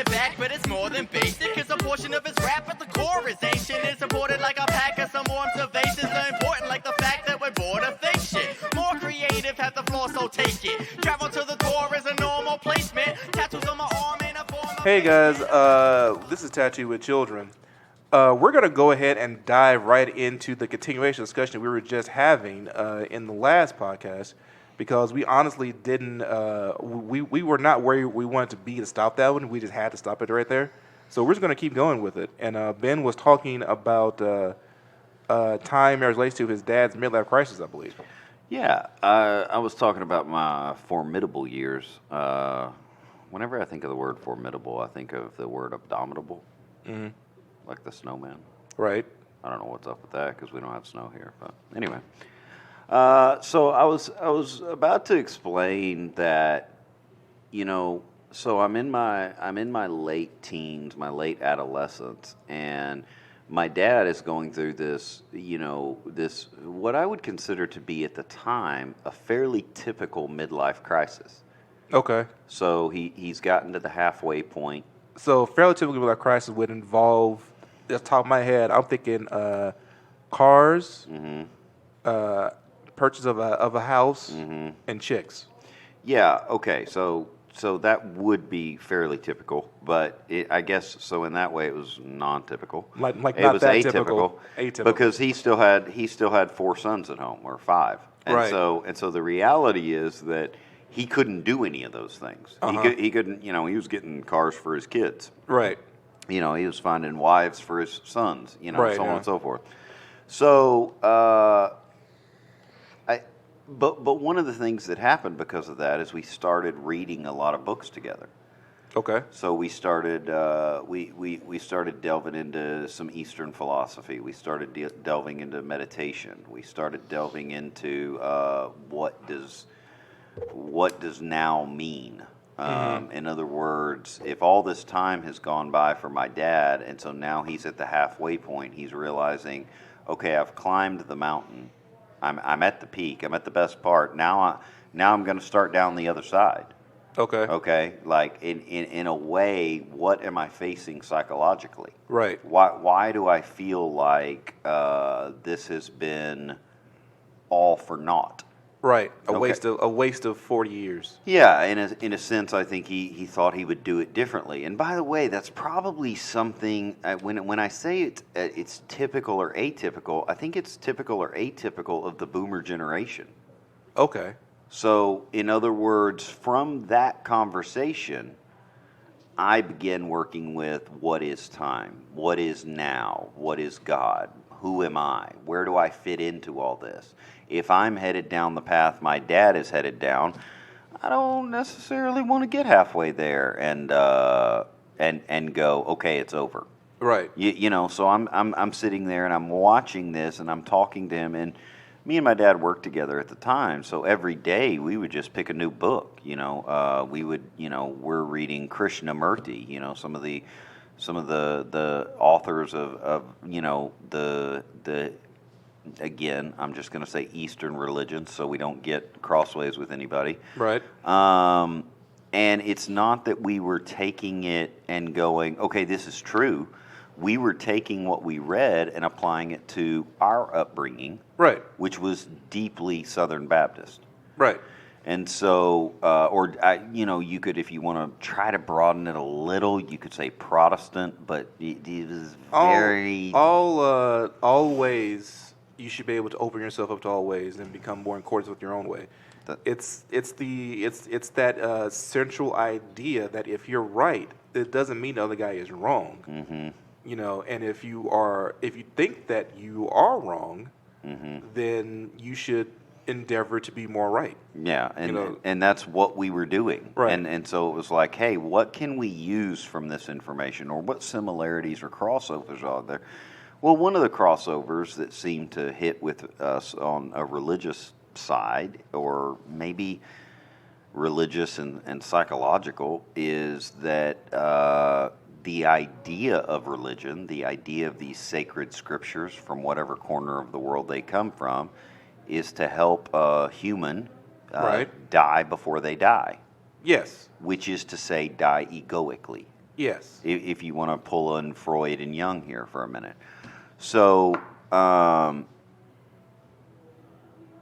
it back, but it's more than basic. It's a portion of his rap, but the core is ancient. It's supported like a pack of some more observations. Are important like the fact that we're bored of fake shit. More creative, have the floor, so take it. Travel to the core is a normal placement. Tattoos on my arm in a form of... Hey guys, this is Tattoo with Children. We're going to go ahead and dive right into the continuation discussion we were just having in the last podcast, because we honestly didn't, we were not where we wanted to be to stop that one. We just had to stop it right there. So we're just going to keep going with it. And Ben was talking about time as relates to his dad's midlife crisis, I believe. Yeah, I was talking about my formidable years. Whenever I think of the word formidable, I think of the word abominable, like the snowman. Right. I don't know what's up with that because we don't have snow here. But anyway, so I was about to explain that, so I'm in my late teens, my late adolescence, and my dad is going through this, this what I would consider to be at the time a fairly typical midlife crisis. Okay. So he's gotten to the halfway point. So fairly typical midlife crisis would involve, at the top of my head, I'm thinking cars, purchase of a house, and chicks. Yeah. Okay. So that would be fairly typical, but I guess so. In that way, it was non-typical. Like it not was that atypical, atypical, because he still had 4 sons at home, or 5, and right. So the reality is that he couldn't do any of those things. He couldn't. He was getting cars for his kids. Right. He was finding wives for his sons. Right, so on and so forth. So. But one of the things that happened because of that is we started reading a lot of books together. Okay. So we started we started delving into some Eastern philosophy. We started delving into meditation. We started delving into what does now mean. In other words, if all this time has gone by for my dad, and so now he's at the halfway point, he's realizing, okay, I've climbed the mountain. I'm at the peak. I'm at the best part. Now I'm going to start down the other side. Okay. Okay. Like in a way, what am I facing psychologically? Right. Why do I feel like this has been all for naught? Right. A waste of 40 years. Yeah. In a sense, I think he thought he would do it differently. And by the way, that's probably something when I say it's typical or atypical, I think it's typical or atypical of the boomer generation. Okay. So, in other words, from that conversation, I began working with what is time, what is now, what is God, who am I, where do I fit into all this? If I'm headed down the path my dad is headed down, I don't necessarily want to get halfway there and go, okay, it's over. Right. So I'm sitting there and I'm watching this and I'm talking to him, and me and my dad worked together at the time, so every day we would just pick a new book. We would, we're reading Krishnamurti, some of the authors of the again, I'm just going to say Eastern religions, so we don't get crossways with anybody. Right. And it's not that we were taking it and going, okay, this is true. We were taking what we read and applying it to our upbringing, right, which was deeply Southern Baptist. Right. And so, you could, if you want to try to broaden it a little, you could say Protestant, but it was very... All ways, you should be able to open yourself up to all ways and become more in accordance with your own way. It's that central idea that if you're right, it doesn't mean the other guy is wrong. Mm-hmm. And if you think that you are wrong, then you should endeavor to be more right. Yeah, and that's what we were doing. Right. And so it was like, hey, what can we use from this information, or what similarities or crossovers are there? Well, one of the crossovers that seemed to hit with us on a religious side, or maybe religious and psychological, is that the idea of religion, the idea of these sacred scriptures from whatever corner of the world they come from, is to help a human die before they die. Yes. Which is to say, die egoically. Yes. If you want to pull in Freud and Jung here for a minute. So,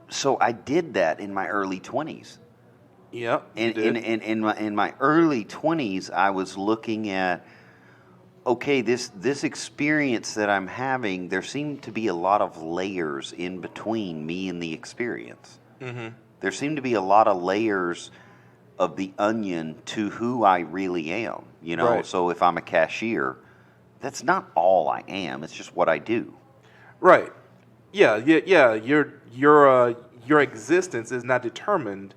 so I did that in my early 20s. Yep. you did. In my early 20s, I was looking at, okay, this experience that I'm having, there seemed to be a lot of layers in between me and the experience. Mm-hmm. There seemed to be a lot of layers of the onion to who I really am. You know, Right. so if I'm a cashier, that's not all I am. It's just what I do. Right. Yeah. Your existence is not determined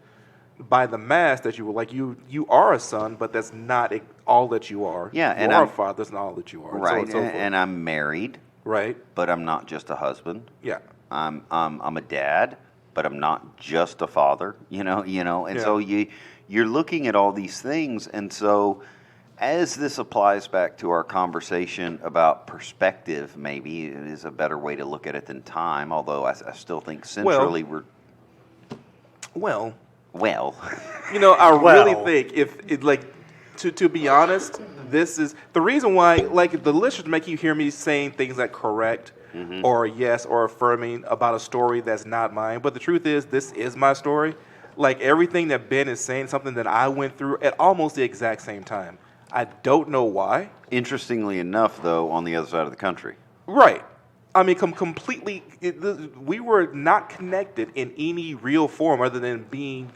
by the mass that you were. Like you are a son, but that's not all that you are. Yeah, you and are I'm- a father. That's not all that you are. Right. And so on and so And I'm married, forth. Right. but I'm not just a husband. Yeah. I'm a dad, but I'm not just a father. You know, and Yeah. so you're looking at all these things, and so as this applies back to our conversation about perspective, maybe it is a better way to look at it than time. Although I still think centrally we're Well, well. I Well. really think if it like to be honest, this is the reason why like the listeners make you hear me saying things like correct or yes or affirming about a story that's not mine. But the truth is this is my story. Like everything that Ben is saying, something that I went through at almost the exact same time. I don't know why. Interestingly enough, though, on the other side of the country. Right. I mean, completely. We were not connected in any real form other than being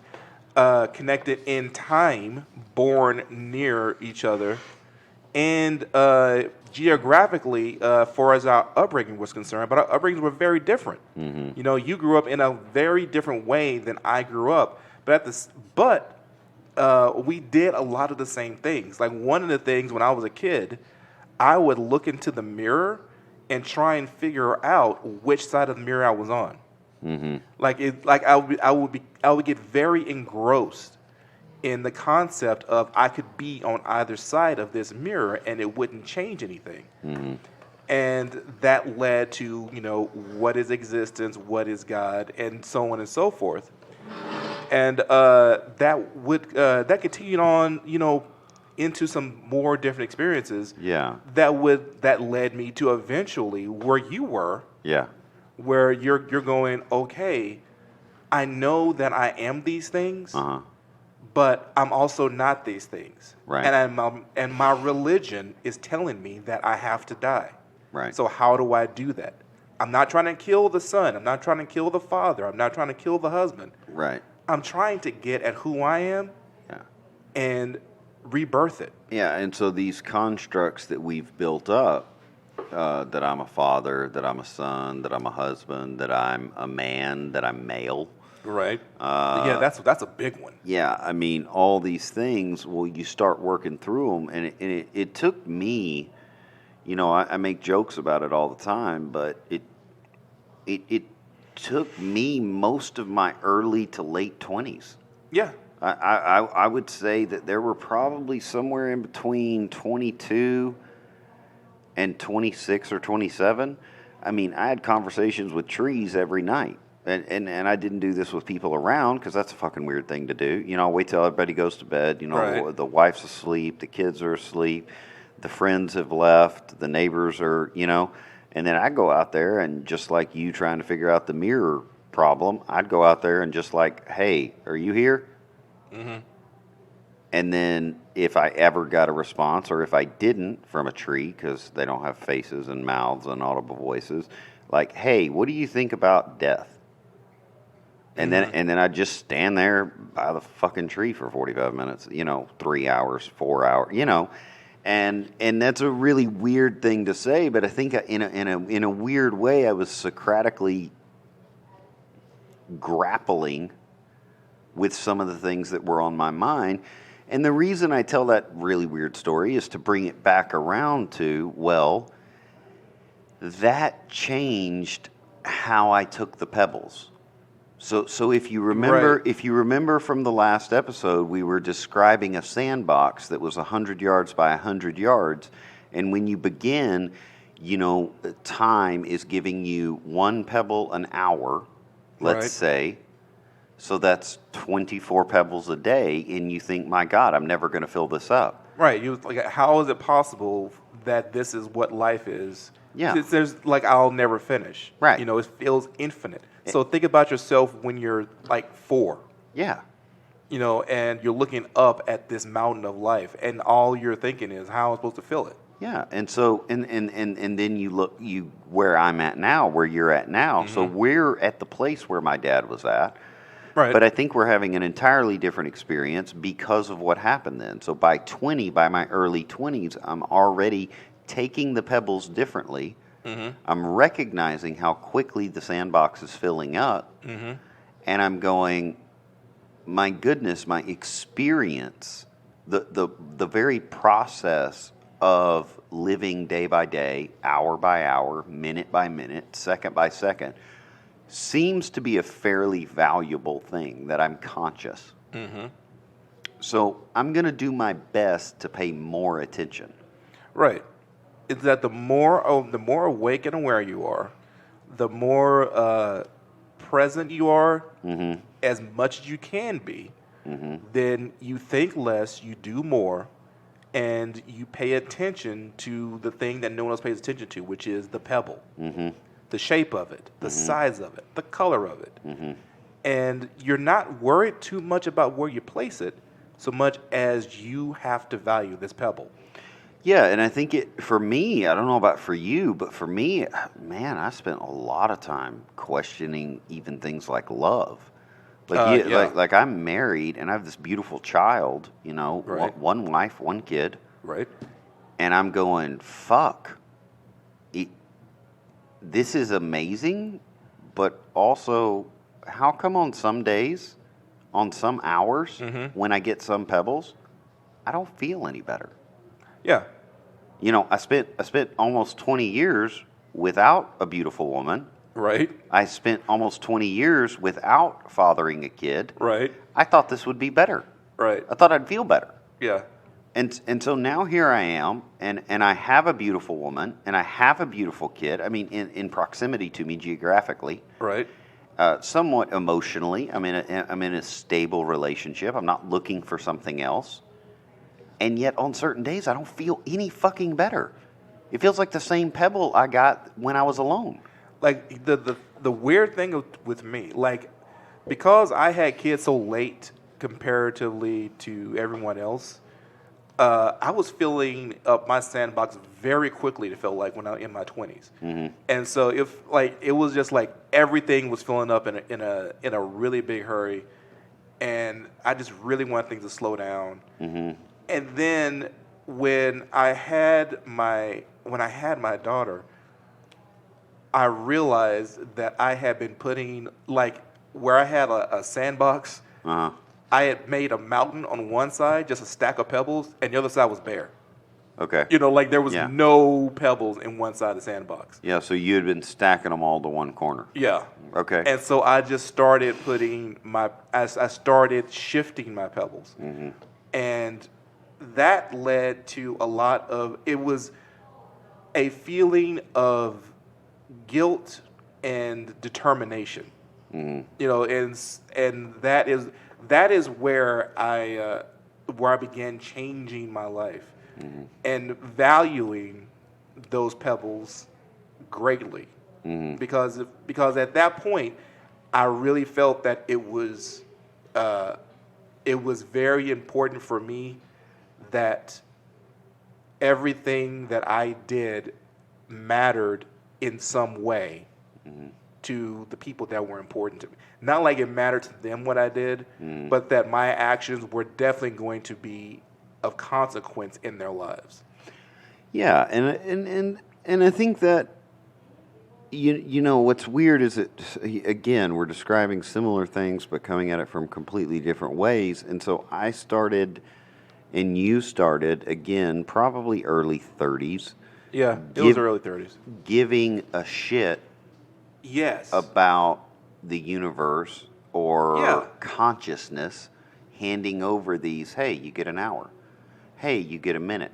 connected in time, born near each other, and geographically, for as our upbringing was concerned. But our upbringings were very different. Mm-hmm. You grew up in a very different way than I grew up. But we did a lot of the same things. Like one of the things when I was a kid, I would look into the mirror and try and figure out which side of the mirror I was on. Mm-hmm. I would get very engrossed in the concept of I could be on either side of this mirror and it wouldn't change anything. Mm-hmm. And that led to, what is existence, what is God, and so on and so forth. And that continued on, into some more different experiences. Yeah. That led me to eventually where you were, Yeah. where you're going, okay, I know that I am these things, Uh-huh. but I'm also not these things. Right. And my religion is telling me that I have to die. Right. So how do I do that? I'm not trying to kill the son. I'm not trying to kill the father. I'm not trying to kill the husband. Right. I'm trying to get at who I am Yeah. and rebirth it. Yeah, and so these constructs that we've built up, that I'm a father, that I'm a son, that I'm a husband, that I'm a man, that I'm male. Right. Yeah, that's a big one. Yeah, I mean, all these things, well, you start working through them, and it took me, I make jokes about it all the time, but it took me most of my early to late 20s. Yeah. I would say that there were probably somewhere in between 22 and 26 or 27. I mean, I had conversations with trees every night. And I didn't do this with people around because that's a fucking weird thing to do. I wait till everybody goes to bed. Right. The wife's asleep, the kids are asleep, the friends have left, the neighbors are, and then I go out there and just like you trying to figure out the mirror problem, I'd go out there and just like, hey, are you here? Mm-hmm. And then if I ever got a response or if I didn't from a tree, because they don't have faces and mouths and audible voices, like, hey, what do you think about death? And then I'd just stand there by the fucking tree for 45 minutes, 3 hours, 4 hours, and that's a really weird thing to say, but I think in a weird way I was Socratically grappling with some of the things that were on my mind. And the reason I tell that really weird story is to bring it back around to, well, that changed how I took the pebbles. So if you remember, Right. if you remember from the last episode, we were describing a sandbox that was 100 yards by 100 yards, and when you begin, time is giving you one pebble an hour, let's Right. say, So that's 24 pebbles a day, and you think, my God, I'm never going to fill this up. Right. You like, how is it possible that this is what life is? Yeah. There's like, I'll never finish. Right. You know, it feels infinite. So think about yourself when you're like 4. Yeah. You know, and you're looking up at this mountain of life, and all you're thinking is, how am I supposed to fill it? Yeah, and so and then you where I'm at now, where you're at now. So we're at the place where my dad was at. Right. But I think we're having an entirely different experience because of what happened then. So by my early 20s, I'm already taking the pebbles differently. I'm recognizing how quickly the sandbox is filling up. And I'm going, my goodness, my experience, the very process of living day by day, hour by hour, minute by minute, second by second, seems to be a fairly valuable thing that I'm conscious. So I'm going to do my best to pay more attention. Right. It's that the more awake and aware you are, the more present you are, as much as you can be, then you think less, you do more, and you pay attention to the thing that no one else pays attention to, which is the pebble, the shape of it, the size of it, the color of it. And you're not worried too much about where you place it, so much as you have to value this pebble. Yeah, and I think for me, I don't know about for you, but for me, man, I spent a lot of time questioning even things like love. Like I'm married and I have this beautiful child, you know, Right. one wife, one kid, Right. and I'm going, fuck, this is amazing, but also, how come on some days, on some hours, when I get some pebbles, I don't feel any better? Yeah. You know, I spent almost 20 years without a beautiful woman. Right. I spent almost 20 years without fathering a kid. Right. I thought this would be better. Right. I thought I'd feel better. Yeah. And so now here I am, and I have a beautiful woman, and I have a beautiful kid. I mean, in proximity to me geographically. Right. Somewhat emotionally. I'm in a stable relationship. I'm not looking for something else. And yet on certain days, I don't feel any fucking better. It feels like the same pebble I got when I was alone. Like the weird thing with me, like, because I had kids so late comparatively to everyone else, I was filling up my sandbox very quickly, to feel like, when I was in my 20s. And so it was just like everything was filling up in a really big hurry, and I just really wanted things to slow down. And then when I had my daughter, I realized that I had been putting, like, where I had a sandbox, I had made a mountain on one side, just a stack of pebbles, and the other side was bare. Okay. You know, like there was Yeah. no pebbles in one side of the sandbox. Yeah, so you had been stacking them all to one corner. Yeah. Okay. And so I just started I started shifting my pebbles. And that led to a lot of, it was a feeling of guilt and determination. You know, and that is where I began changing my life and valuing those pebbles greatly, because at that point I really felt that it was very important for me that everything that I did mattered in some way to the people that were important to me. Not like it mattered to them what I did, but that my actions were definitely going to be of consequence in their lives. Yeah, and I think that you know what's weird is that, again, we're describing similar things but coming at it from completely different ways. And so I started, and you started, again, probably early 30s. Yeah, it was early 30s. Giving a shit Yes. about the universe or Yeah. consciousness, handing over these, hey, you get an hour. Hey, you get a minute.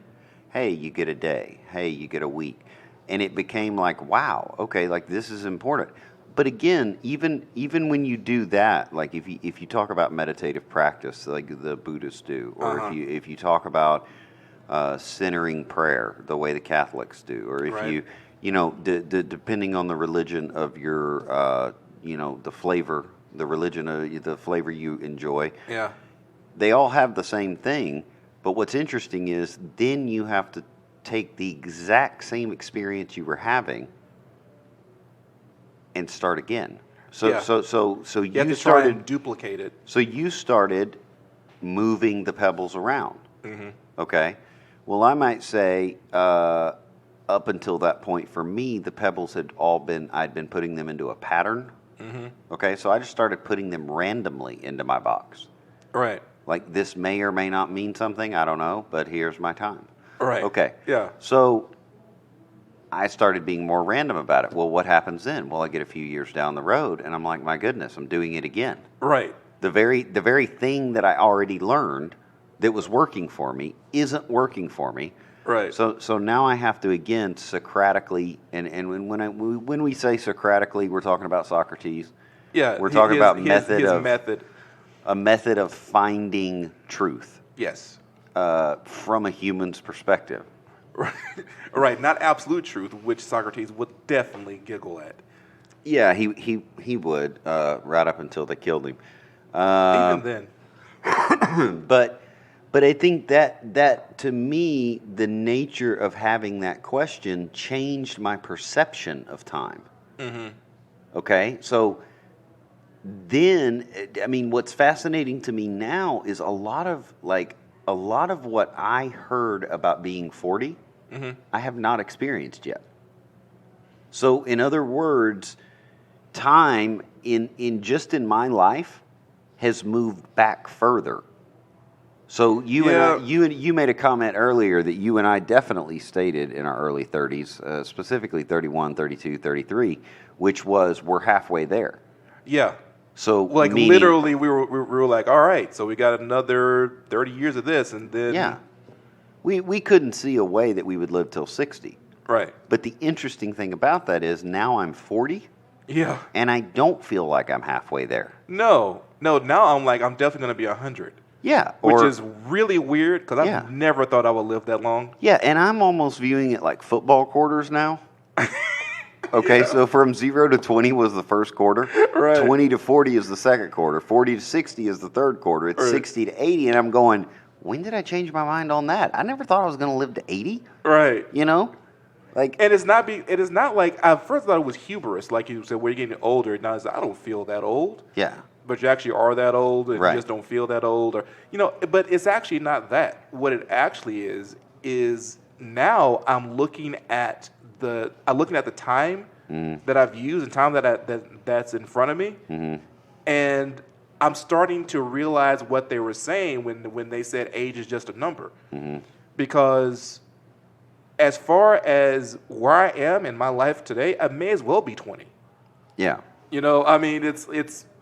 Hey, you get a day. Hey, you get a week. And it became like, wow, okay, like this is important. But again, even when you do that, like if you talk about meditative practice, like the Buddhists do, or if you talk about centering prayer, the way the Catholics do, or if Right. depending on the religion of your, the flavor, the religion of the flavor you enjoy, Yeah. they all have the same thing. But what's interesting is then you have to take the exact same experience you were having and start again. So Yeah. so You have you to try started and duplicate it. so you started moving the pebbles around. Mm-hmm. Okay. Well, I might say up until that point for me, the pebbles I'd been putting them into a pattern. Mm-hmm. Okay. So I just started putting them randomly into my box. Right. Like this may or may not mean something. I don't know, but here's my time. Right. Okay. Yeah. So I started being more random about it. Well, what happens then? Well, I get a few years down the road and I'm like, my goodness, I'm doing it again. Right. The very thing that I already learned that was working for me isn't working for me. Right. So now I have to again Socratically, and when we say Socratically, we're talking about Socrates. Yeah. We're talking about his method, a method of finding truth Yes. from a human's perspective. Right. Right. Not absolute truth, which Socrates would definitely giggle at. Yeah, he would right up until they killed him. Even then. But I think that to me, the nature of having that question changed my perception of time. Mm-hmm. Okay, so then I mean, what's fascinating to me now is a lot of what I heard about being 40, I have not experienced yet. So in other words, time in my life has moved back further. So you made a comment earlier that you and I definitely stated in our early 30s, specifically 31, 32, 33, which was we're halfway there. Yeah. So Like meaning, literally, we were like, all right, so we got another 30 years of this, and then yeah, we couldn't see a way that we would live till 60. right. But the interesting thing about that is now I'm 40, Yeah. and I don't feel like I'm halfway there. No. Now I'm like, I'm definitely gonna be 100, Yeah, which is really weird because Yeah. I never thought I would live that long. yeah, and I'm almost viewing it like football quarters now. Okay, so from 0 to 20 was the first quarter. Right. 20 to 40 is the second quarter. 40 to 60 is the third quarter. It's Right. 60 to 80, and I'm going, when did I change my mind on that? I never thought I was going to live to 80. Right. You know, like And it is not like I first thought it was hubris, like you said, we're getting older. Now it's, I don't feel that old. yeah, But you actually are that old, and Right. you just don't feel that old, or But it's actually not that. What it actually is now I'm looking at the time that I've used and time that's in front of me, and I'm starting to realize what they were saying when they said age is just a number, because as far as where I am in my life today, I may as well be 20. yeah, I mean,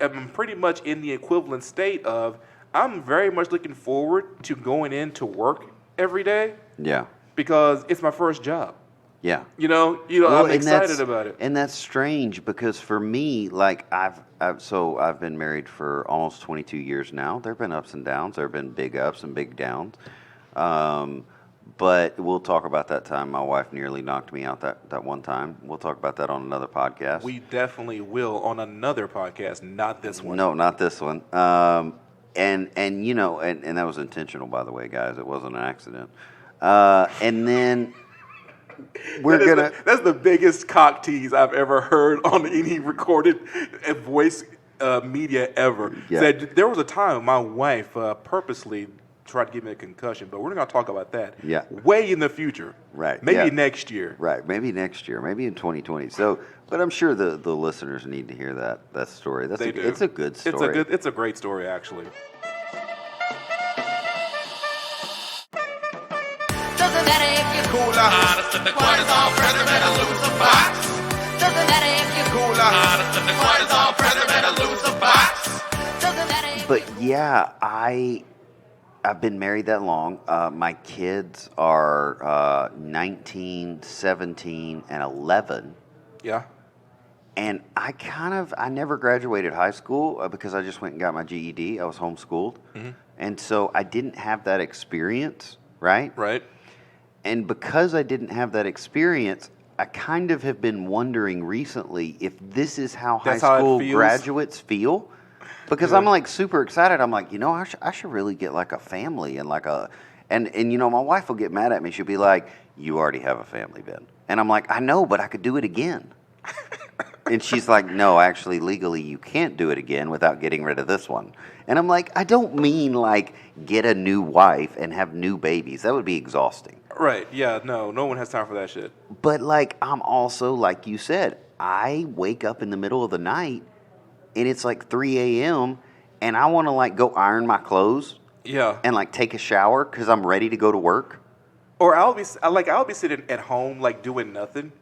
I'm pretty much in the equivalent state of I'm very much looking forward to going into work every day yeah, because it's my first job. yeah. Well, I'm and excited about it. And that's strange because for me, like I've been married for almost 22 years now. There have been ups and downs. There have been big ups and big downs. But we'll talk about that time my wife nearly knocked me out that one time. We'll talk about that on another podcast. We definitely will on another podcast, not this one. No, not this one. And that was intentional, by the way, guys. It wasn't an accident. And then That's the biggest cock tease I've ever heard on any recorded voice media ever. Yeah. Said there was a time my wife purposely tried to give me a concussion, but we're not going to talk about that. Yeah. Way in the future. Right, Maybe yeah. next year. Right, maybe next year, maybe in 2020. So, but I'm sure the listeners need to hear that story. They do. It's a good story. It's a great story, actually. Doesn't matter if you're cooler, hottest than the cortisol, president or lose a box. Doesn't matter if you're cooler, hottest than the cortisol, president or lose a box. Doesn't matter if But yeah, I've been married that long. My kids are 19, 17, and 11. Yeah. And I never graduated high school because I just went and got my GED. I was homeschooled. And so I didn't have that experience, right? Right. And because I didn't have that experience, I kind of have been wondering recently if this is how That's high how it school feels? graduates feel. Because I'm like super excited. I'm like, I should really get like a family and like and my wife will get mad at me. She'll be like, you already have a family, Ben. And I'm like, I know, but I could do it again. And she's like, no, actually, legally, you can't do it again without getting rid of this one. And I'm like, I don't mean like get a new wife and have new babies. That would be exhausting. Right. Yeah. No one has time for that shit. But like, I'm also, like you said, I wake up in the middle of the night and it's like 3 a.m. and I want to like go iron my clothes Yeah. and like take a shower because I'm ready to go to work. Or I'll be sitting at home like doing nothing,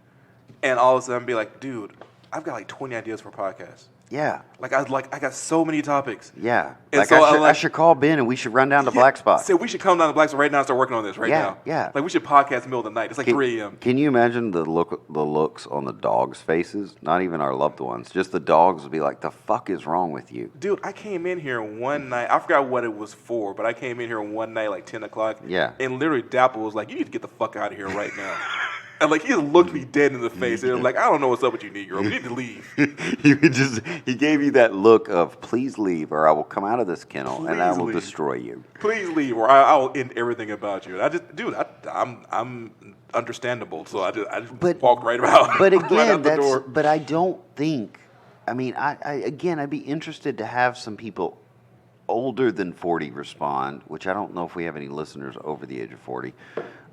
and all of a sudden be like, dude, I've got like 20 ideas for podcasts. Yeah. I got so many topics. Yeah. And Like, so I should call Ben and we should run down to Black Spot. So we should come down to Black Spot right now and start working on this right now. Yeah. Like we should podcast in the middle of the night. It's like 3 a.m. Can you imagine the looks on the dogs' faces? Not even our loved ones. Just the dogs would be like, the fuck is wrong with you? Dude, I came in here one night. I forgot what it was for, but I came in here one night like 10 o'clock. Yeah. And literally Dapple was like, you need to get the fuck out of here right now. And like he just looked me dead in the face. And like, I don't know what's up with you, Negro. We need to leave. He gave you that look of, please leave or I will come out of this kennel and I will leave. destroy you. Please leave, or I will end everything about you. I'm understandable, so I just walk right out. But right again, out the door. but I don't think. I mean, I'd be interested to have some people older than 40 respond, which I don't know if we have any listeners over the age of 40.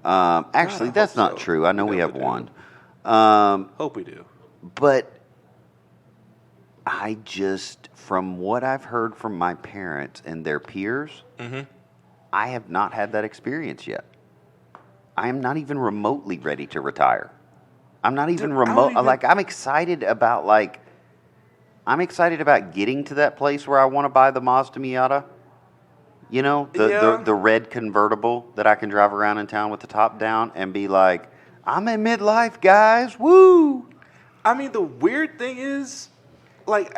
Actually, that's not true. I know we have one. Hope we do. But I just, from what I've heard from my parents and their peers, I have not had that experience yet. I am not even remotely ready to retire. I'm not even I'm excited about getting to that place where I want to buy the Mazda Miata. You know, the red convertible that I can drive around in town with the top down and be like, I'm in midlife, guys. Woo! I mean, the weird thing is, like,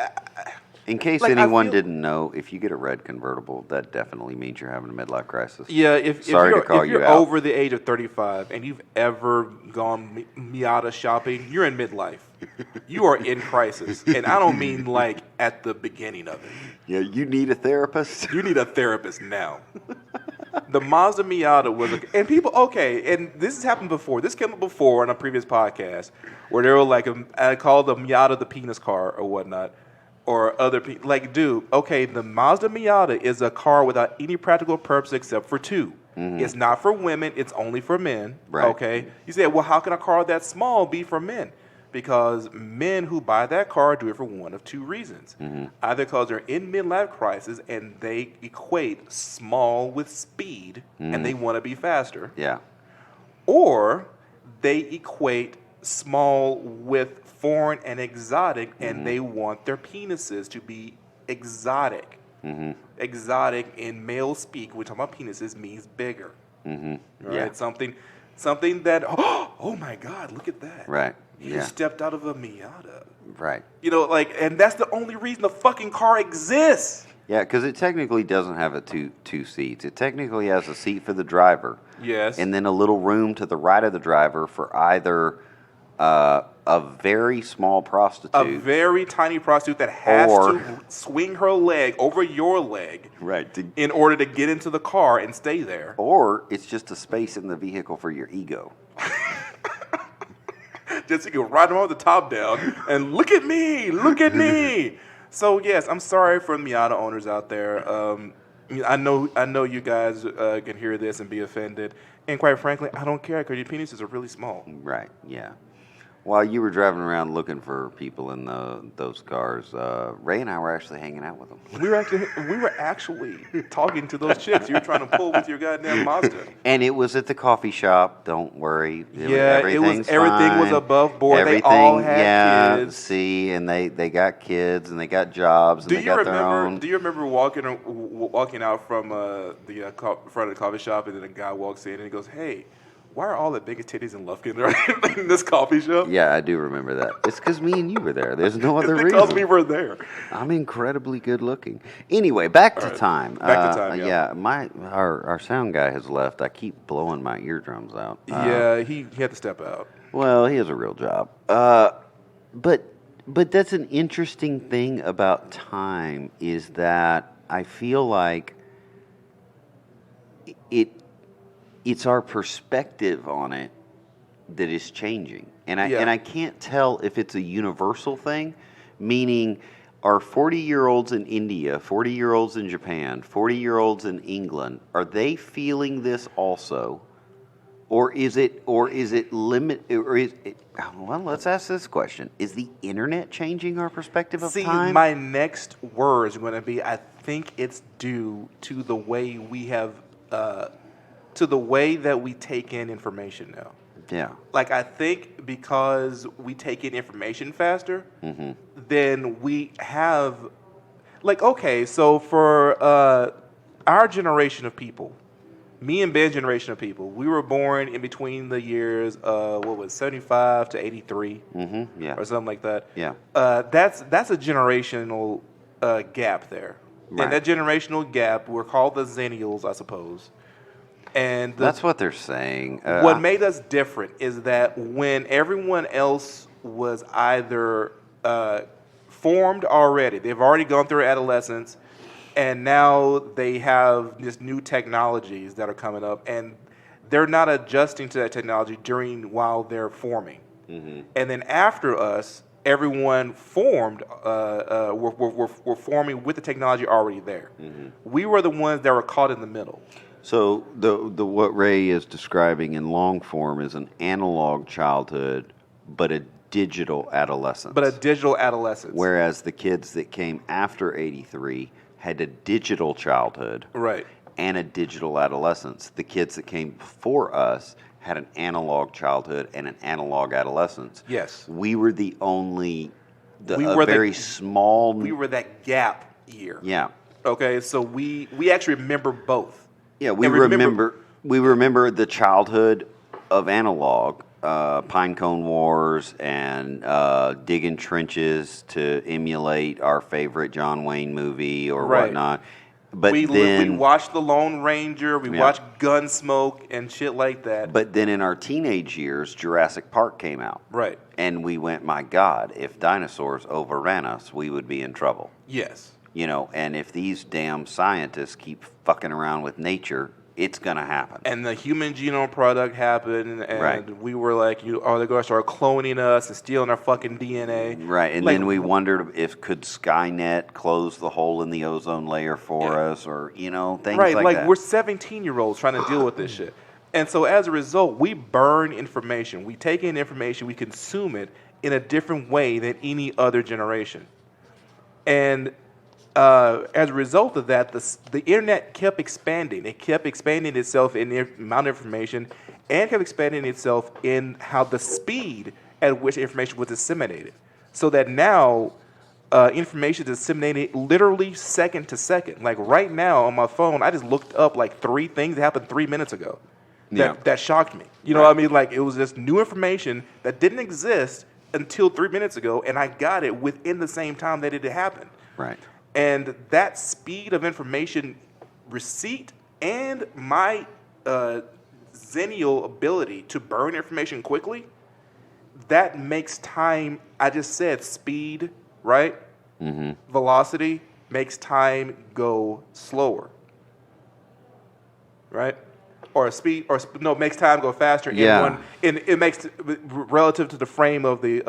in case anyone didn't know, if you get a red convertible, that definitely means you're having a midlife crisis. Yeah, if you're out. over the age of 35 and you've ever gone Miata shopping, you're in midlife. You are in crisis. And I don't mean like at the beginning of it. Yeah, you need a therapist. You need a therapist now. The Mazda Miata was, and this has happened before. This came up before on a previous podcast where they were like, I called the Miata the penis car or whatnot. Or other people, like, dude, okay, the Mazda Miata is a car without any practical purpose except for two. It's not for women, it's only for men. Right. Okay? You say, well, how can a car that small be for men? Because men who buy that car do it for one of two reasons. Either because they're in midlife crisis and they equate small with speed and they want to be faster. Yeah. Or they equate small with foreign and exotic, and they want their penises to be exotic. Exotic in male speak, we're talking about penises, means bigger. Right? Yeah. Something that, oh my God, look at that. Right. You stepped out of a Miata. Right. You know, like, and that's the only reason the fucking car exists. Yeah, because it technically doesn't have two seats. It technically has a seat for the driver. Yes. And then a little room to the right of the driver for either a very small prostitute. A very tiny prostitute that has to swing her leg over your leg. Right. In order to get into the car and stay there. Or it's just a space in the vehicle for your ego. Just so you can ride them on the top down and look at me. So yes, I'm sorry for Miata owners out there. I know you guys can hear this and be offended, and quite frankly, I don't care because your penises are really small. Right. Yeah. While you were driving around looking for people in those cars, Ray and I were actually hanging out with them. We were actually talking to those chicks you were trying to pull with your goddamn Mazda. And it was at the coffee shop. Don't worry. Everything was above board. Everything, they all had kids. See, and they got kids and they got jobs and they got their own. Do you remember walking out from the front of the coffee shop and then a guy walks in and he goes, "Hey, why are all the biggest titties in Lufkin there in this coffee shop? Yeah, I do remember that. It's because me and you were there. There's no other It's reason. because we were there. I'm incredibly good looking. Anyway, back to All right. time. Back to time, yeah. Our sound guy has left. I keep blowing my eardrums out. Yeah, he had to step out. Well, he has a real job. But that's an interesting thing about time is that I feel like it's our perspective on it that is changing. And I can't tell if it's a universal thing, meaning are 40-year-olds in India, 40-year-olds in Japan, 40-year-olds in England, are they feeling this also? Or is it limit? Or is it, well, let's ask this question: is the internet changing our perspective of time? See, my next words are going to be: I think it's due to the way we have, to the way that we take in information now. Yeah. Like I think because we take in information faster, then we have, like, okay, so for our generation of people. Me and Ben's generation of people, we were born in between the years, 75 to 83, Yeah. or something like that. Yeah. That's a generational gap there, Right. and that generational gap, we're called the Zennials, I suppose. And That's what they're saying. what made us different is that when everyone else was either formed already, they've already gone through adolescence. And now they have this new technologies that are coming up, and they're not adjusting to that technology while they're forming. And then after us, everyone formed. We're forming with the technology already there. We were the ones that were caught in the middle. So the what Ray is describing in long form is an analog childhood, but a digital adolescence. But a digital adolescence. Whereas the kids that came after 83 had a digital childhood Right. and a digital adolescence. The kids that came before us had an analog childhood and an analog adolescence. Yes. We were the only, We were very small. We were that gap year. Yeah. Okay, so we actually remember both. Yeah, we And remember the childhood of analog, Pinecone Wars and digging trenches to emulate our favorite John Wayne movie or Right. whatnot. But we then watched The Lone Ranger, we Yeah. watched Gunsmoke and shit like that. But then in our teenage years, Jurassic Park came out. Right. And we went, my God, if dinosaurs overran us, we would be in trouble. Yes. You know, and if these damn scientists keep fucking around with nature, it's going to happen. And the Human Genome Project happened, and Right. we were like, they're going to start cloning us and stealing our fucking DNA. Right, and Like, then we wondered if could Skynet close the hole in the ozone layer for us, or things right, like that. we're 17-year-olds trying to deal with this shit. And so as a result, we burn information. We take in information, we consume it in a different way than any other generation. And as a result of that, the internet kept expanding. It kept expanding itself in the amount of information, and kept expanding itself in how the speed at which information was disseminated. So that now information is disseminated literally second to second. Like right now on my phone, I just looked up like 3 things that happened 3 minutes ago. That shocked me. You know what I mean? Like it was just new information that didn't exist until 3 minutes ago, and I got it within the same time that it had happened. Right. And that speed of information receipt and my Zennial ability to burn information quickly, that makes time, I just said speed, right? Velocity makes time go slower, right? Makes time go faster. Yeah. It makes relative to the frame of the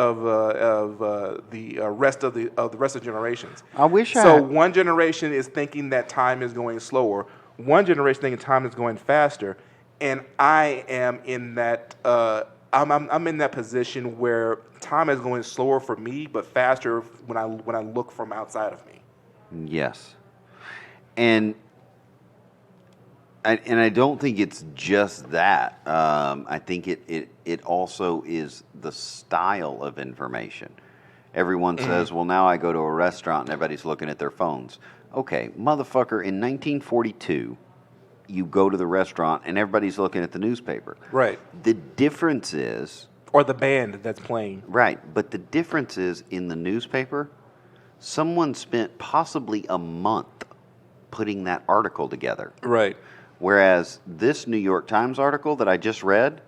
rest of the generations. I wish one generation is thinking that time is going slower. One generation thinking time is going faster, and I am in that. I'm in that position where time is going slower for me, but faster when I look from outside of me. Yes. And I don't think it's just that. I think it also is the style of information. Everyone says, well, now I go to a restaurant and everybody's looking at their phones. Okay, motherfucker, in 1942, you go to the restaurant and everybody's looking at the newspaper. Right. The difference is, Or the band that's playing. right, but the difference is in the newspaper, someone spent possibly a month putting that article together. Right. Whereas this New York Times article that I just read,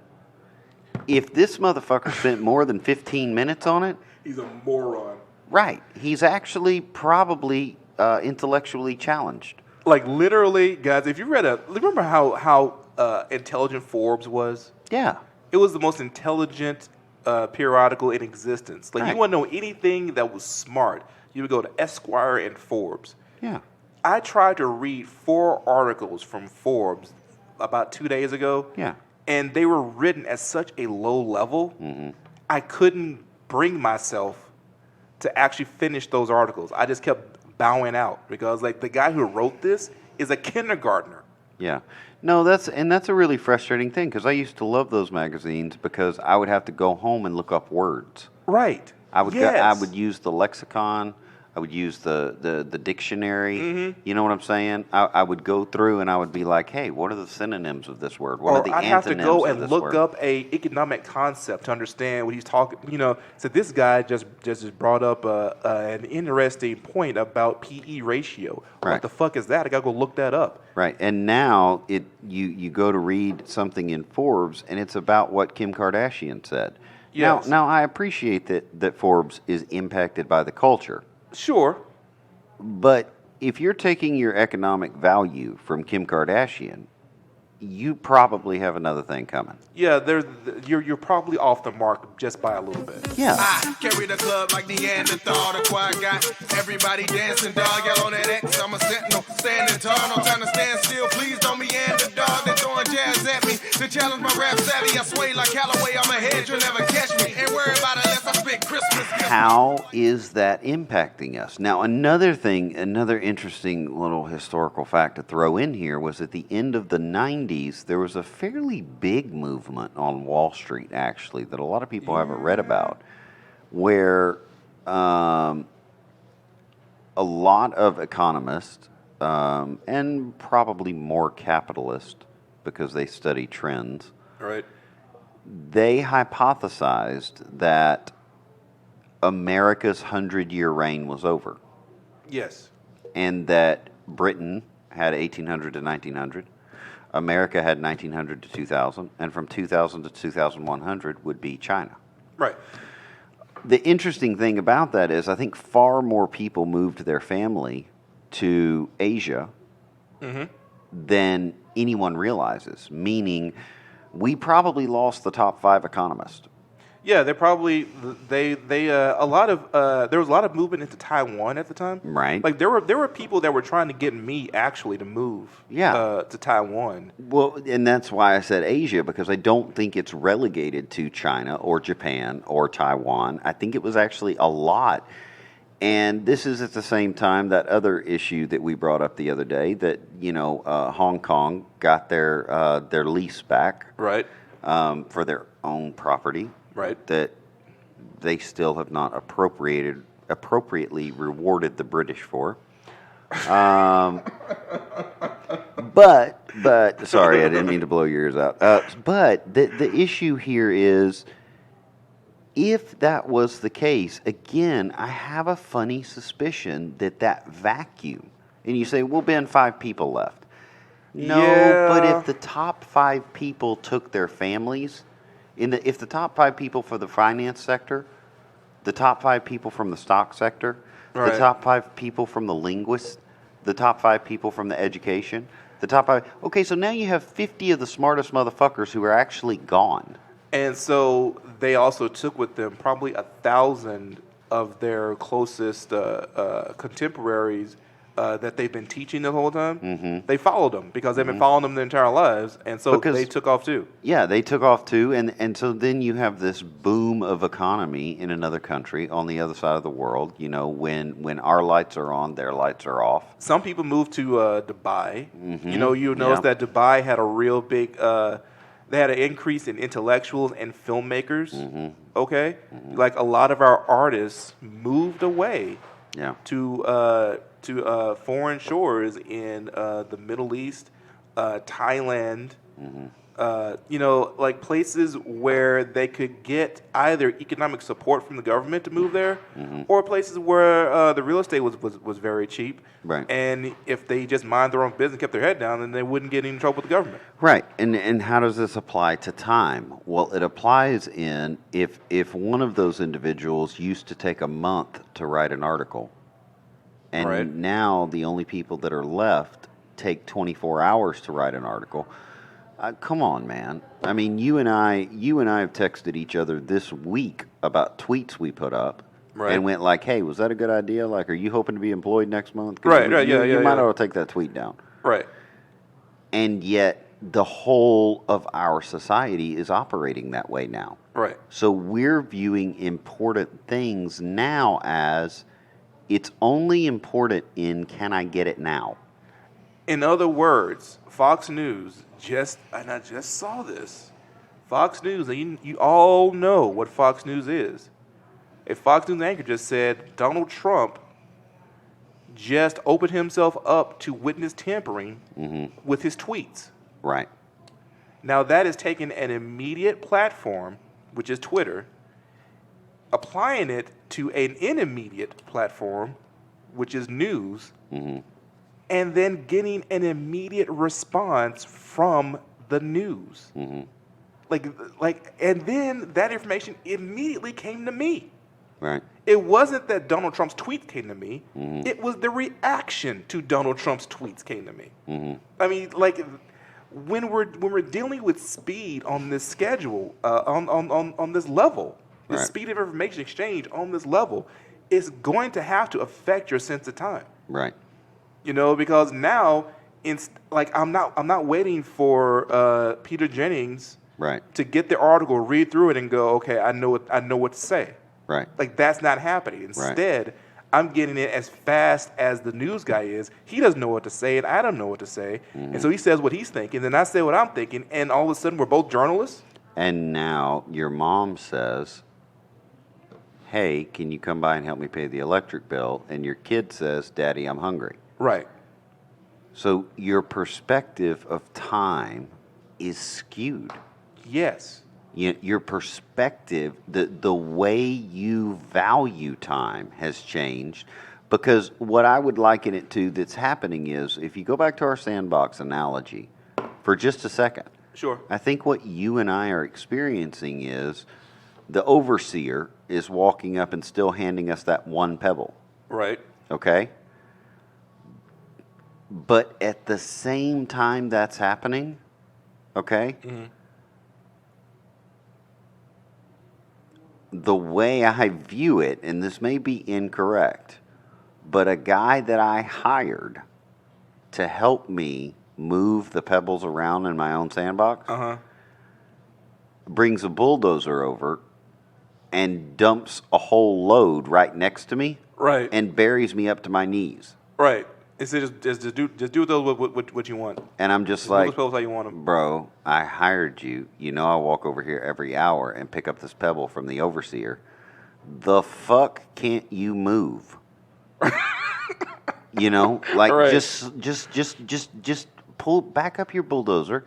if this motherfucker spent more than 15 minutes on it, He's a moron. right, he's actually probably intellectually challenged. Like literally, guys, if you remember how intelligent Forbes was? Yeah. It was the most intelligent periodical in existence. Like Right. you want to know anything that was smart, you would go to Esquire and Forbes. Yeah. I tried to read 4 articles from Forbes about 2 days ago. Yeah. And they were written at such a low level, I couldn't bring myself to actually finish those articles. I just kept bowing out because, like, the guy who wrote this is a kindergartner. Yeah. No, that's a really frustrating thing because I used to love those magazines because I would have to go home and look up words. Right. I would Yes. I would use the lexicon. I would use the dictionary. You know what I'm saying? I would go through and I would be like, hey, what are the synonyms of this word? What are Or the I'd have to antonyms go of and this look word? up a economic concept to understand what he's talking. You know, so this guy just brought up an interesting point about PE ratio. Right. What the fuck is that? I gotta go look that up. Right, and now you go to read something in Forbes, and it's about what Kim Kardashian said. Yes. Now I appreciate that Forbes is impacted by the culture, Sure. but if you're taking your economic value from Kim Kardashian, you probably have another thing coming. Yeah, you're probably off the mark just by a little bit. Yeah. I carry the club like Neanderthal. The choir got everybody dancing, dog. Yell on that X, I'm a sentinel, standing tall. No time to stand still, please don't meander, dog. They're throwing jazz at me to challenge my rap savvy. I sway like Callaway, I'm ahead, you'll never catch me. Ain't worry about it unless I spit Christmas gifts. How is that impacting us? Now, another interesting little historical fact to throw in here was at the end of the 90s, there was a fairly big movement on Wall Street, actually, that a lot of people haven't read about, where a lot of economists and probably more capitalists, because they study trends, Right. they hypothesized that America's 100-year reign was over Yes. and that Britain had 1800 to 1900, America had 1900 to 2000, and from 2000 to 2100 would be China. Right. The interesting thing about that is I think far more people moved their family to Asia than anyone realizes, meaning we probably lost the top 5 economists. Yeah, they probably a lot of there was a lot of movement into Taiwan at the time. Right. Like there were people that were trying to get me actually to move. Yeah. To Taiwan. Well, and that's why I said Asia, because I don't think it's relegated to China or Japan or Taiwan. I think it was actually a lot. And this is at the same time that other issue that we brought up the other day that, Hong Kong got their lease back Right. for their own property. Right. That they still have not appropriately rewarded the British for. But sorry, I didn't mean to blow your ears out. But the issue here is, if that was the case, again, I have a funny suspicion that vacuum, and you say, well, Ben, 5 people left. No, Yeah. but if the top 5 people took their families, if the top 5 people for the finance sector, the top 5 people from the stock sector, Right. the top 5 people from the linguists, the top 5 people from the education, the top 5. Okay, so now you have 50 of the smartest motherfuckers who are actually gone. And so they also took with them probably 1,000 of their closest contemporaries that they've been teaching the whole time. Mm-hmm. They followed them because they've been following them their entire lives, and so they took off too. Yeah, they took off too, and so then you have this boom of economy in another country on the other side of the world. When our lights are on, their lights are off. Some people moved to Dubai. Mm-hmm. You notice that Dubai had a real big. They had an increase in intellectuals and filmmakers. Mm-hmm. Okay, like a lot of our artists moved away Yeah. to foreign shores in the Middle East, Thailand, like places where they could get either economic support from the government to move there, or places where the real estate was very cheap. Right. And if they just mind their own business, kept their head down, then they wouldn't get in trouble with the government. Right. And how does this apply to time? Well, it applies in if one of those individuals used to take a month to write an article, and Right. now the only people that are left take 24 hours to write an article. Come on, man. I mean, you and I have texted each other this week about tweets we put up, Right. and went like, "Hey, was that a good idea? Like, are you hoping to be employed next month?" 'Cause Right, you, right, you, yeah, you yeah, might yeah. ought to take that tweet down. Right. And yet, the whole of our society is operating that way now. Right. So we're viewing important things now as it's only important in can I get it now? In other words, Fox News and I just saw this. Fox News, and you all know what Fox News is. A Fox News anchor just said Donald Trump just opened himself up to witness tampering with his tweets. Right. Now that is taking an immediate platform, which is Twitter, applying it to an intermediate platform, which is news, and then getting an immediate response from the news. And then that information immediately came to me. Right. It wasn't that Donald Trump's tweets came to me. It was the reaction to Donald Trump's tweets came to me. I mean, like when we're dealing with speed on this schedule, on this level, the Right. speed of information exchange on this level is going to have to affect your sense of time. Right. Because now I'm not waiting for Peter Jennings Right. to get the article, read through it, and go, okay, I know what to say. Right. Like that's not happening. Instead, I'm getting it as fast as the news guy is. He doesn't know what to say, and I don't know what to say. And so he says what he's thinking, then I say what I'm thinking, and all of a sudden we're both journalists. And now your mom says, "Hey, can you come by and help me pay the electric bill?" And your kid says, "Daddy, I'm hungry." Right. So your perspective of time is skewed. Yes. Your perspective, the way you value time has changed, because what I would liken it to that's happening is, if you go back to our sandbox analogy for just a second, Sure. I think what you and I are experiencing is the overseer is walking up and still handing us that one pebble, Right. okay? But at the same time that's happening, okay? The way I view it, and this may be incorrect, but a guy that I hired to help me move the pebbles around in my own sandbox brings a bulldozer over and dumps a whole load right next to me Right. and buries me up to my knees. Right. It's just do with those what you want. And I'm just Move like, those pebbles how you want them. bro, I hired you. You know I walk over here every hour and pick up this pebble from the overseer. The fuck can't you move? Like Right. just pull back up your bulldozer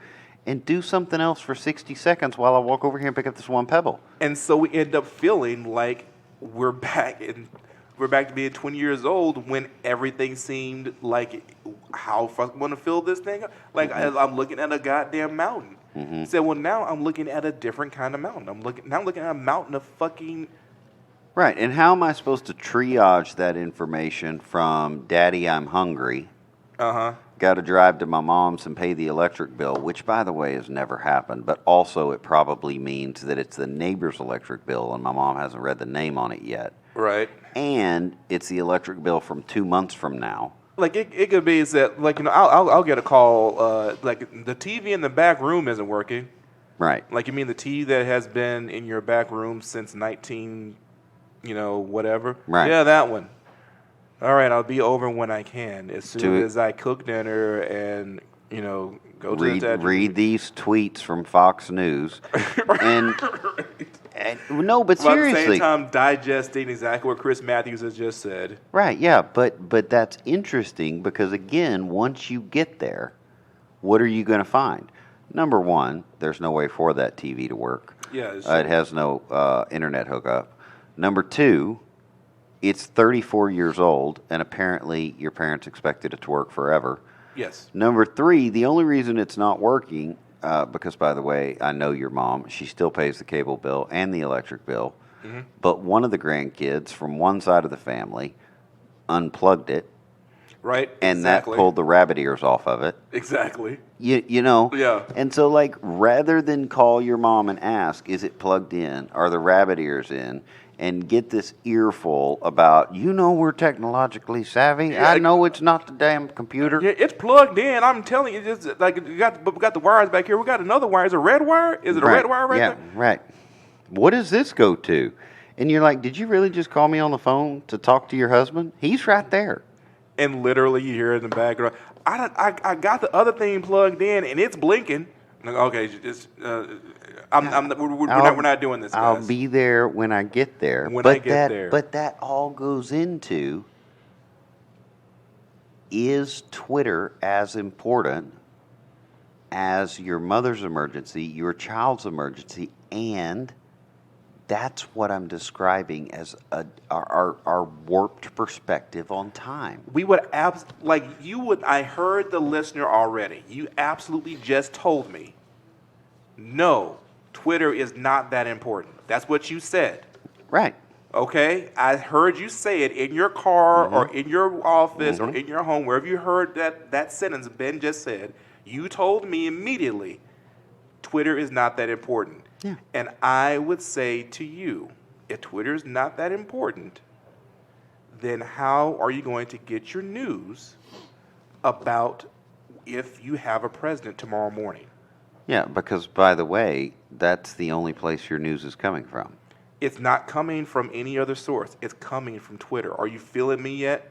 and do something else for 60 seconds while I walk over here and pick up this one pebble. And so we end up feeling like we're back to being 20 years old when everything seemed like how fuck want to fill this thing up. Like as I'm looking at a goddamn mountain. Said, well, now I'm looking at a different kind of mountain. I'm looking at a mountain of fucking. Right, and how am I supposed to triage that information from "Daddy, I'm hungry"? Got to drive to my mom's and pay the electric bill, which, by the way, has never happened. But also, it probably means that it's the neighbor's electric bill, and my mom hasn't read the name on it yet. Right. And it's the electric bill from 2 months from now. Like it could be that I'll get a call like the TV in the back room isn't working. Right. Like you mean the TV that has been in your back room since 19, whatever. Right. Yeah, that one. All right, I'll be over when I can. As soon To- as I cook dinner and go to the Read these tweets from Fox News, and no, but While at the seriously, same time digesting exactly what Chris Matthews has just said. right? Yeah, but that's interesting because again, once you get there, what are you going to find? Number one, there's no way for that TV to work. Yeah, it's It has no internet hookup. Number two, it's 34 years old, and apparently your parents expected it to work forever. Yes. Number three, the only reason it's not working, because, by the way, I know your mom. She still pays the cable bill and the electric bill. Mm-hmm. But one of the grandkids from one side of the family unplugged it, Right. and exactly. that pulled the rabbit ears off of it. Exactly. You know? Yeah. And so, like, rather than call your mom and ask, is it plugged in? Are the rabbit ears in? And get this earful about, we're technologically savvy. Yeah, I know it's not the damn computer. Yeah, it's plugged in. I'm telling you, it's like we got the wires back here. We got another wire. Is it a red wire? Is it a red wire right yeah, there? right. What does this go to? And you're like, did you really just call me on the phone to talk to your husband? He's right there. And literally, you hear it in the background. I got the other thing plugged in, and it's blinking. Like, okay, just we're not doing this, guys. I'll be there when I get there. When I get there. But that all goes into, is Twitter as important as your mother's emergency, your child's emergency, and that's what I'm describing as our warped perspective on time. We would I heard the listener already. You absolutely just told me, no, Twitter is not that important. That's what you said. Right. Okay? I heard you say it in your car or in your office or in your home, wherever you heard that sentence Ben just said. You told me immediately, Twitter is not that important. Yeah. And I would say to you, if Twitter is not that important, then how are you going to get your news about if you have a president tomorrow morning? Yeah, because, by the way, that's the only place your news is coming from. It's not coming from any other source. It's coming from Twitter. Are you feeling me yet?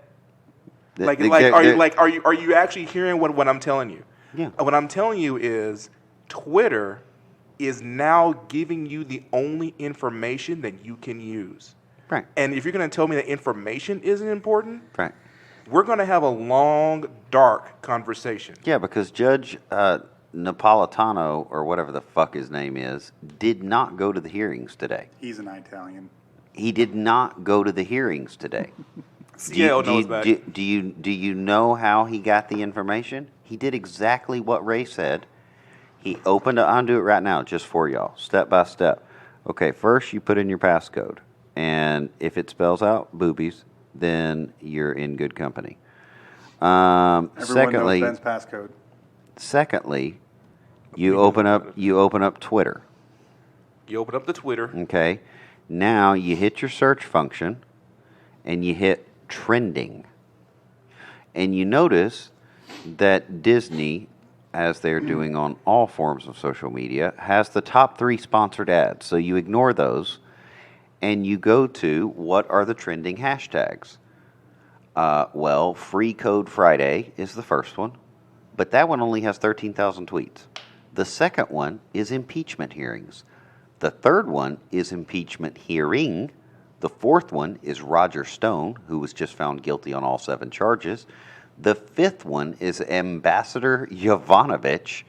Are you actually hearing what I'm telling you? Yeah. What I'm telling you is Twitter is now giving you the only information that you can use. Right. And if you're going to tell me that information isn't important, Right. we're going to have a long, dark conversation. Yeah, because Judge Napolitano, or whatever the fuck his name is, did not go to the hearings today. He's an Italian. He did not go to the hearings today. Do you know how he got the information? He did exactly what Ray said. He opened it. I'll do it right now just for y'all, step by step. Okay, first you put in your passcode. And if it spells out boobies, then you're in good company. Everyone knows Ben's passcode. Secondly, you open up Twitter. You open up the Twitter. Okay. Now you hit your search function and you hit trending. And you notice that Disney, as they're doing on all forms of social media, has the top 3 sponsored ads. So you ignore those and you go to what are the trending hashtags. Free Code Friday is the first one, but that one only has 13,000 tweets. The second one is impeachment hearings. The third one is impeachment hearing. The fourth one is Roger Stone, who was just found guilty on all 7 charges. The fifth one is Ambassador Yovanovitch.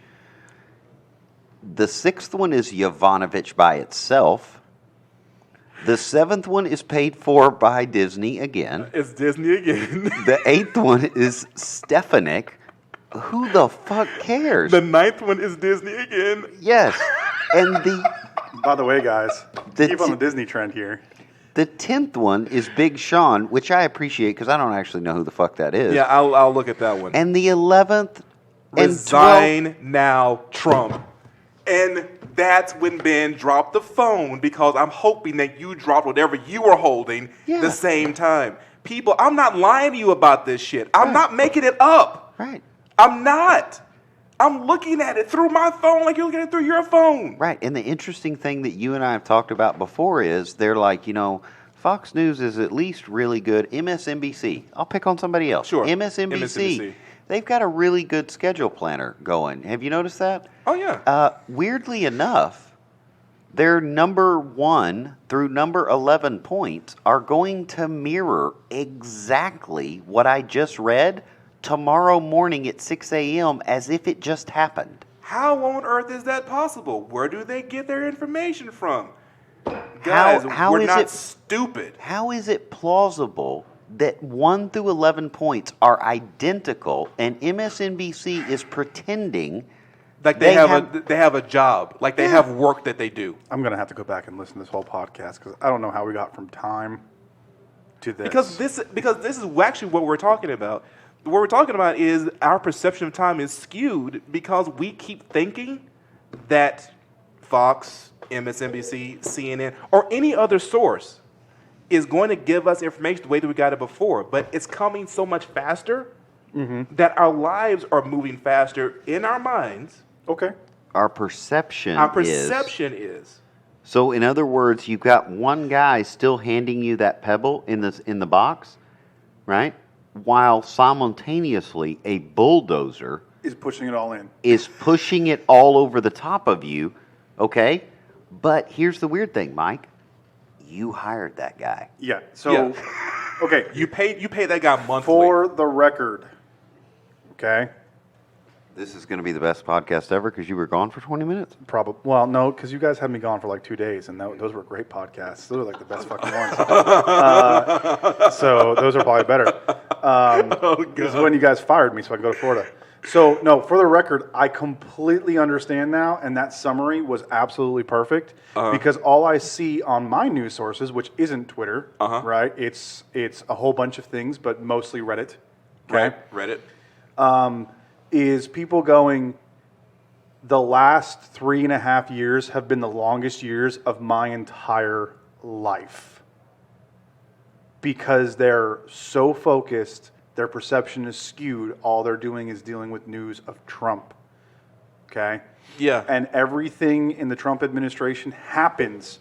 The sixth one is Yovanovitch by itself. The seventh one is paid for by Disney again. It's Disney again. The eighth one is Stefanik. Who the fuck cares? The ninth one is Disney again. Yes. And By the way, guys, The keep on the Disney trend here. the 10th one is Big Sean, which I appreciate because I don't actually know who the fuck that is. Yeah, I'll look at that one. And the 11th and 12th. Resign now, Trump. And that's when Ben dropped the phone because I'm hoping that you dropped whatever you were holding the same time. People, I'm not lying to you about this shit. I'm not making it up. Right. I'm not. I'm looking at it through my phone like you're looking at it through your phone. Right. And the interesting thing that you and I have talked about before is they're like, Fox News is at least really good. MSNBC. I'll pick on somebody else. Sure. MSNBC. They've got a really good schedule planner going. Have you noticed that? Oh, yeah. Weirdly enough, their number 1 through number 11 points are going to mirror exactly what I just read tomorrow morning at 6 a.m. as if it just happened. How on earth is that possible? Where do they get their information from? Guys, how we're is not it stupid. How is it plausible that 1 through 11 points are identical and MSNBC is pretending Like they have a job, like they have work that they do. I'm going to have to go back and listen to this whole podcast because I don't know how we got from time to this. Because this is actually what we're talking about. What we're talking about is our perception of time is skewed because we keep thinking that Fox, MSNBC, CNN, or any other source is going to give us information the way that we got it before. But it's coming so much faster that our lives are moving faster in our minds. Okay. our perception is. So in other words, you've got one guy still handing you that pebble in the box, right? While simultaneously a bulldozer Is pushing it all in. is pushing it all over the top of you, okay? But here's the weird thing, Mike. You hired that guy. Yeah. So, okay. You pay that guy monthly. For the record, okay? This is going to be the best podcast ever because you were gone for 20 minutes. Probably. Well, no, because you guys had me gone for like 2 days, and those were great podcasts. Those are like the best fucking ones. So those are probably better. This is when you guys fired me, so I can go to Florida. So, no, for the record, I completely understand now, and that summary was absolutely perfect because all I see on my news sources, which isn't Twitter, right? It's a whole bunch of things, but mostly Reddit. Okay? Right, Reddit. Is people going, the last 3.5 years have been the longest years of my entire life. Because they're so focused, their perception is skewed. All they're doing is dealing with news of Trump. Okay? Yeah. And everything in the Trump administration happens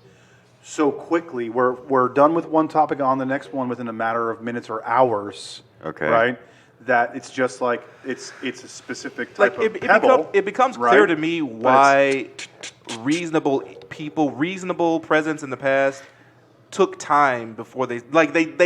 so quickly. We're done with one topic on the next one within a matter of minutes or hours. Okay. Right? That it's just like it's a specific type of It pebble. it becomes right? clear to me But why reasonable people, reasonable presidents in the past took time before they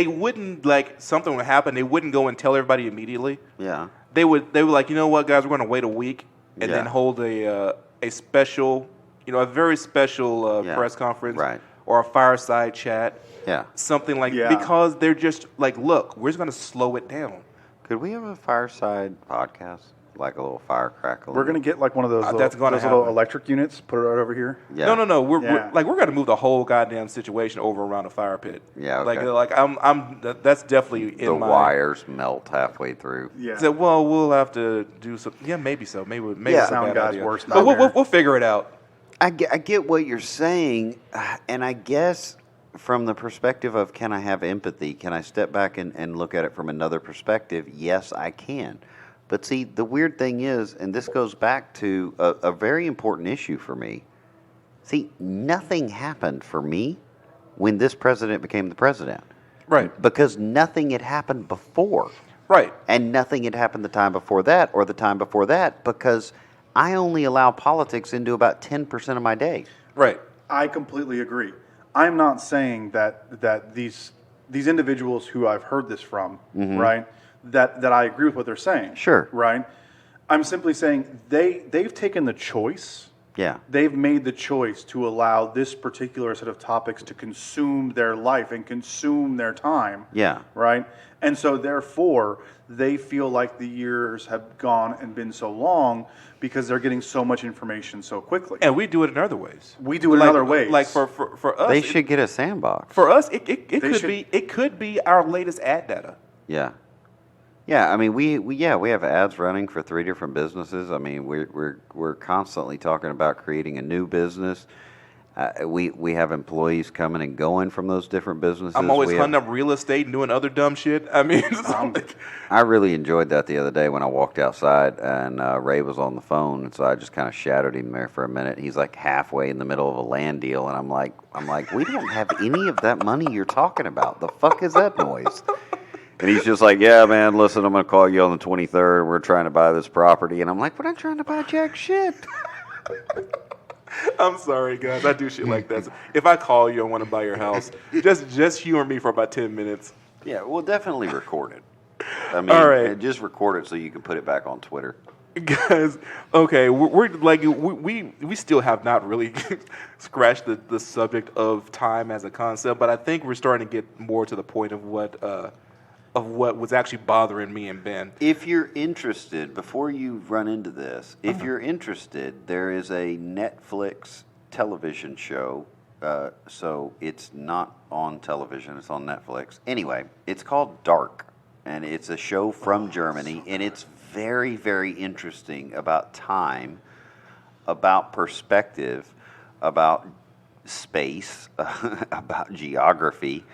wouldn't, like, something would happen, they wouldn't go and tell everybody immediately. Yeah. They were like, you know what, guys, we're going to wait a week and then Yeah. hold a special, a very special Yeah. press conference Right. or a fireside chat, Yeah. something like Yeah. because they're just like, look, we're just going to slow it down. Could we have a fireside podcast? Like a little fire crackle? We're gonna get like one of those That's gonna little happen. electric units. Put it right over here. Yeah. No. We're Yeah. we're going to move the whole goddamn situation over around a fire pit. Yeah, okay. That's definitely in The my wires melt halfway through. Yeah. So, well, we'll have to do some. Yeah, maybe so. Maybe Yeah. it's a Sound bad guy's idea. worst But nightmare. we'll figure it out. I get what you're saying, and I guess from the perspective of can I have empathy, can I step back and look at it from another perspective? Yes, I can. But see, the weird thing is, and this goes back to a very important issue for me. See, nothing happened for me when this president became the president. Right. Because nothing had happened before. Right. And nothing had happened the time before that or the time before that because I only allow politics into about 10% of my day. Right. I completely agree. I'm not saying that these individuals who I've heard this from, right, that I agree with what they're saying. Sure. Right? I'm simply saying they've taken the choice. Yeah. They've made the choice to allow this particular set of topics to consume their life and consume their time. Yeah. Right? And so therefore, they feel like the years have gone and been so long because they're getting so much information so quickly. And we do it in other ways. We do it in other ways. Like for us, They should get a sandbox. For us, it should. could be our latest ad data. Yeah. Yeah, I mean we have ads running for 3 different businesses. I mean we're constantly talking about creating a new business. We have employees coming and going from those different businesses. I'm always We hunting have- up real estate and doing other dumb shit. I mean, it's like, I really enjoyed that the other day when I walked outside and Ray was on the phone, and so I just kind of shadowed him there for a minute. He's like halfway in the middle of a land deal, and I'm like, we don't have any of that money you're talking about. The fuck is that noise? And he's just like, yeah, man, listen, I'm going to call you on the 23rd. We're trying to buy this property. And I'm like, we're not trying to buy jack shit. I'm sorry, guys. I do shit like that. So if I call you and want to buy your house, just humor me for about 10 minutes. Yeah, we'll definitely record it. I mean, All right. just record it so you can put it back on Twitter. Guys, okay, we're like we still have not really scratched the subject of time as a concept, but I think we're starting to get more to the point of what was actually bothering me and Ben. If you're interested, before you run into this, if you're interested, there is a Netflix television show. So it's not on television; it's on Netflix. Anyway, it's called Dark, and it's a show from Germany, and it's very, very interesting about time, about perspective, about space, about geography,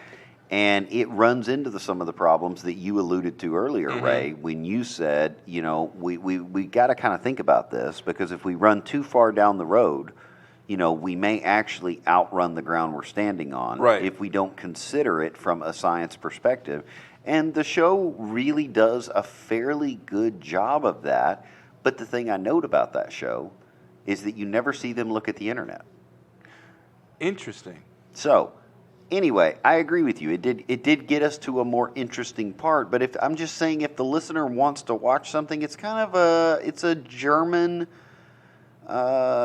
and it runs into some of the problems that you alluded to earlier, Ray, when you said, you know, we got to kind of think about this, because if we run too far down the road, you know, we may actually outrun the ground we're standing on if we don't consider it from a science perspective. And the show really does a fairly good job of that. But the thing I note about that show is that you never see them look at the internet. Interesting. So, anyway, I agree with you. It did get us to a more interesting part. But if I'm just saying, if the listener wants to watch something, it's kind of it's a German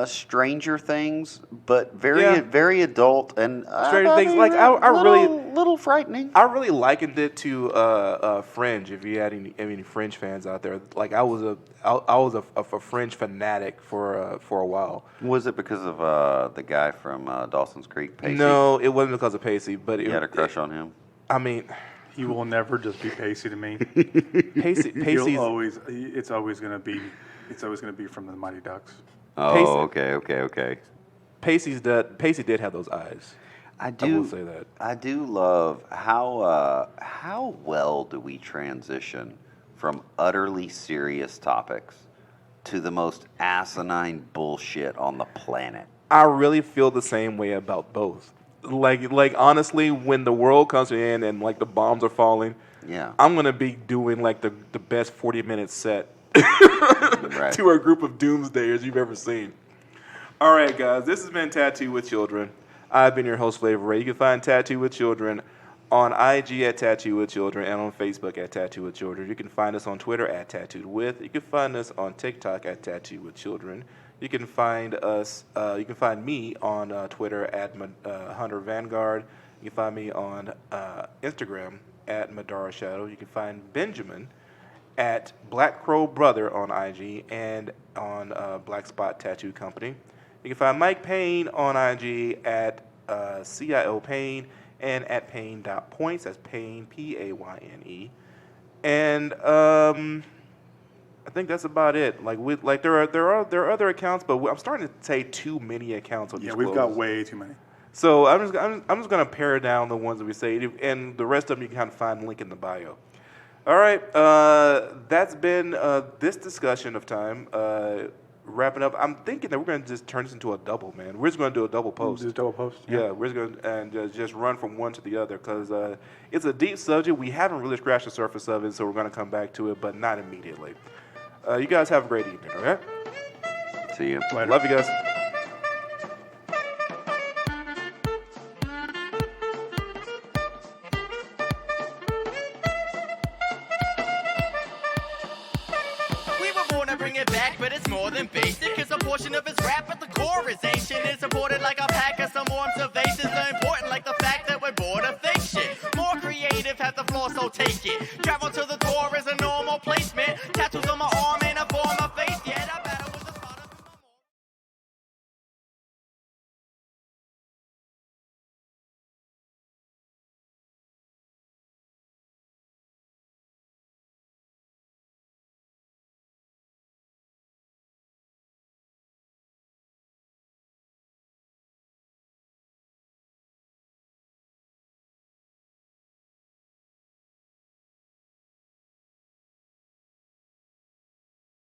Stranger Things, but very adult and Stranger Things. Like I little frightening. I really likened it to Fringe. If you had any Fringe fans out there, like I was a Fringe fanatic for a while. Was it because of the guy from Dawson's Creek, Pacey? No, it wasn't because of Pacey, but you had a crush on him. I mean, he will never just be Pacey to me. Pacey's It's always going to be from the Mighty Ducks. Oh, okay. Pacey did have those eyes. I will say that. I do love how well do we transition from utterly serious topics to the most asinine bullshit on the planet. I really feel the same way about both. Like honestly, when the world comes to an end and like the bombs are falling, I'm gonna be doing like the best 40-minute set to a group of doomsdayers you've ever seen. All right, guys, this has been Tattoo with Children. I've been your host, Flavor Ray. You can find Tattoo with Children on IG at Tattoo with Children and on Facebook at Tattoo with Children. You can find us on Twitter at Tattooed With. You can find us on TikTok at Tattoo with Children. You can find us. You can find me on Twitter at Hunter Vanguard. You can find me on Instagram at Madara Shadow. You can find Benjamin at Black Crow Brother on IG and on Black Spot Tattoo Company. You can find Mike Payne on IG at CIO Payne and at Payne.points. That's Payne, Payne. And I think that's about it. Like there are other accounts, but I'm starting to say too many accounts. Yeah, we've got way too many. So I'm just gonna pare down the ones that we say, and the rest of them you can kind of find a link in the bio. All right, that's been this discussion of time. Wrapping up, I'm thinking that we're going to just turn this into a double, man. We're just going to do a double post. Just double post? Yeah, we're just going to just run from one to the other because it's a deep subject. We haven't really scratched the surface of it, so we're going to come back to it, but not immediately. You guys have a great evening, all right? See you. Later. Love you guys. But it's more than basic, cause a portion of his rap at the core is ancient. It's supported like a pack of some warm